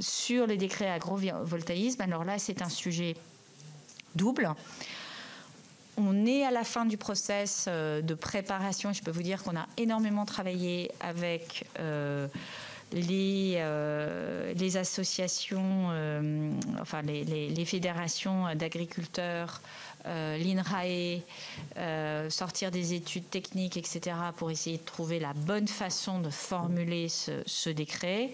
Sur les décrets agrovoltaïsme, alors là, c'est un sujet double. On est à la fin du process de préparation. Je peux vous dire qu'on a énormément travaillé avec les associations, enfin les fédérations d'agriculteurs, l'INRAE, sortir des études techniques, etc., pour essayer de trouver la bonne façon de formuler ce décret.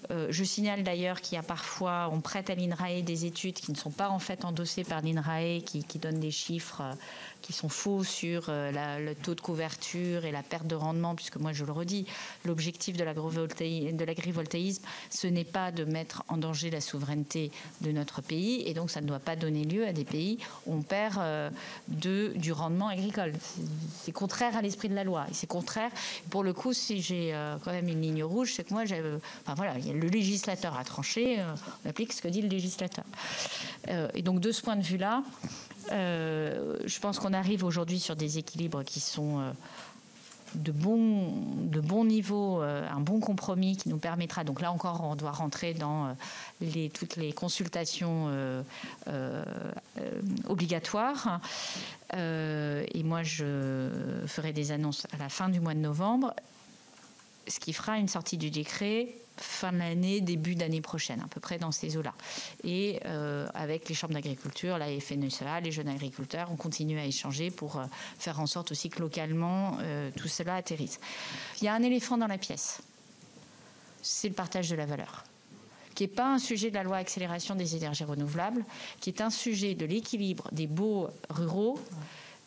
Je signale d'ailleurs qu'il y a parfois, on prête à l'INRAE des études qui ne sont pas en fait endossées par l'INRAE, qui donnent des chiffres qui sont faux sur le taux de couverture et la perte de rendement, puisque moi je le redis, l'objectif de l'agrivoltaïsme, ce n'est pas de mettre en danger la souveraineté de notre pays, et donc ça ne doit pas donner lieu à des pays où on perd du rendement agricole. C'est contraire à l'esprit de la loi, et c'est contraire. Pour le coup, si j'ai quand même une ligne rouge, c'est que moi, enfin voilà, le législateur a tranché, on applique ce que dit le législateur. Et donc de ce point de vue-là, je pense qu'on arrive aujourd'hui sur des équilibres qui sont de bon niveau, un bon compromis qui nous permettra, donc là encore on doit rentrer dans toutes les consultations obligatoires, et moi je ferai des annonces à la fin du mois de novembre, ce qui fera une sortie du décret fin de l'année, début d'année prochaine, à peu près dans ces eaux-là. Et avec les chambres d'agriculture, la FNSEA, les jeunes agriculteurs, on continue à échanger pour faire en sorte aussi que localement, tout cela atterrisse. Il y a un éléphant dans la pièce, c'est le partage de la valeur, qui n'est pas un sujet de la loi accélération des énergies renouvelables, qui est un sujet de l'équilibre des baux ruraux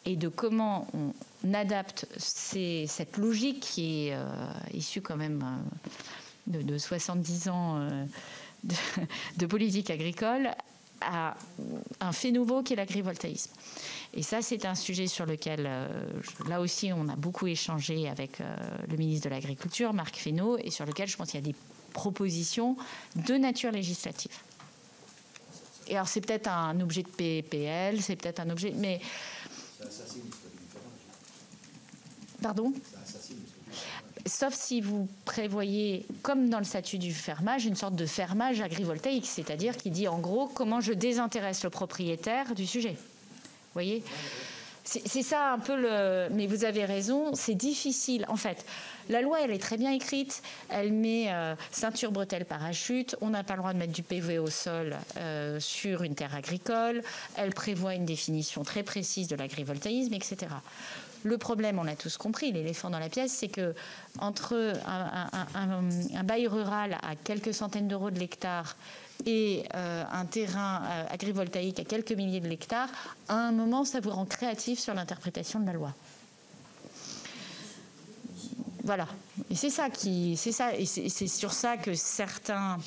et de comment on adapte cette logique qui est issue quand même de 70 ans de politique agricole à un fait nouveau qui est l'agrivoltaïsme. Et ça, c'est un sujet sur lequel, là aussi, on a beaucoup échangé avec le ministre de l'Agriculture, Marc Fesneau, et sur lequel je pense qu'il y a des propositions de nature législative. Et alors, c'est peut-être un objet de PPL, c'est peut-être un objet... mais pardon ? Sauf si vous prévoyez, comme dans le statut du fermage, une sorte de fermage agrivoltaïque, c'est-à-dire qui dit en gros comment je désintéresse le propriétaire du sujet. Vous voyez ? C'est ça un peu le... Mais vous avez raison, c'est difficile. En fait, la loi, elle est très bien écrite. Elle met ceinture, bretelle, parachute. On n'a pas le droit de mettre du PV au sol sur une terre agricole. Elle prévoit une définition très précise de l'agrivoltaïsme, etc. Le problème, on l'a tous compris, l'éléphant dans la pièce, c'est que entre un bail rural à quelques centaines d'euros de l'hectare et un terrain agrivoltaïque à quelques milliers de l'hectare, à un moment, ça vous rend créatif sur l'interprétation de la loi. Voilà. Et c'est ça et c'est sur ça que certains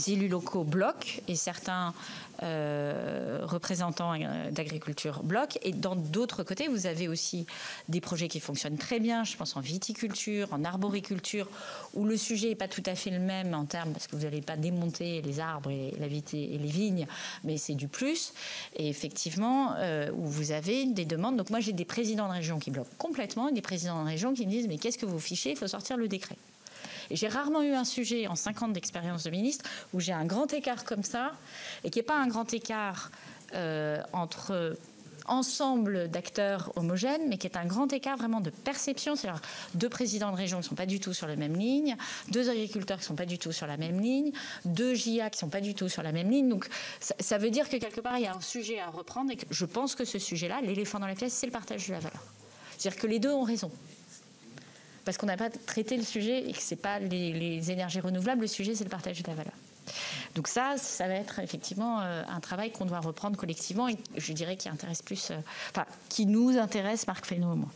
élus locaux bloquent et certains représentants d'agriculture bloquent. Et dans d'autres côtés, vous avez aussi des projets qui fonctionnent très bien, je pense en viticulture, en arboriculture, où le sujet n'est pas tout à fait le même en termes, parce que vous n'allez pas démonter les arbres et les vignes, mais c'est du plus. Et effectivement, où vous avez des demandes. Donc moi, j'ai des présidents de région qui bloquent complètement et des présidents de région qui me disent « mais qu'est-ce que vous fichez ? Il faut sortir le décret ». Et j'ai rarement eu un sujet en 5 ans d'expérience de ministre où j'ai un grand écart comme ça, et qui n'est pas un grand écart entre ensemble d'acteurs homogènes, mais qui est un grand écart vraiment de perception. C'est-à-dire 2 présidents de région qui ne sont pas du tout sur la même ligne, 2 agriculteurs qui ne sont pas du tout sur la même ligne, 2 JA qui ne sont pas du tout sur la même ligne. Donc ça veut dire que quelque part, il y a un sujet à reprendre, et que je pense que ce sujet-là, l'éléphant dans la pièce, c'est le partage de la valeur. C'est-à-dire que les deux ont raison. Parce qu'on n'a pas traité le sujet et que ce n'est pas les énergies renouvelables, le sujet, c'est le partage de la valeur. Donc ça va être effectivement un travail qu'on doit reprendre collectivement et je dirais qui intéresse plus, qui nous intéresse, Marc Fesneau et moi.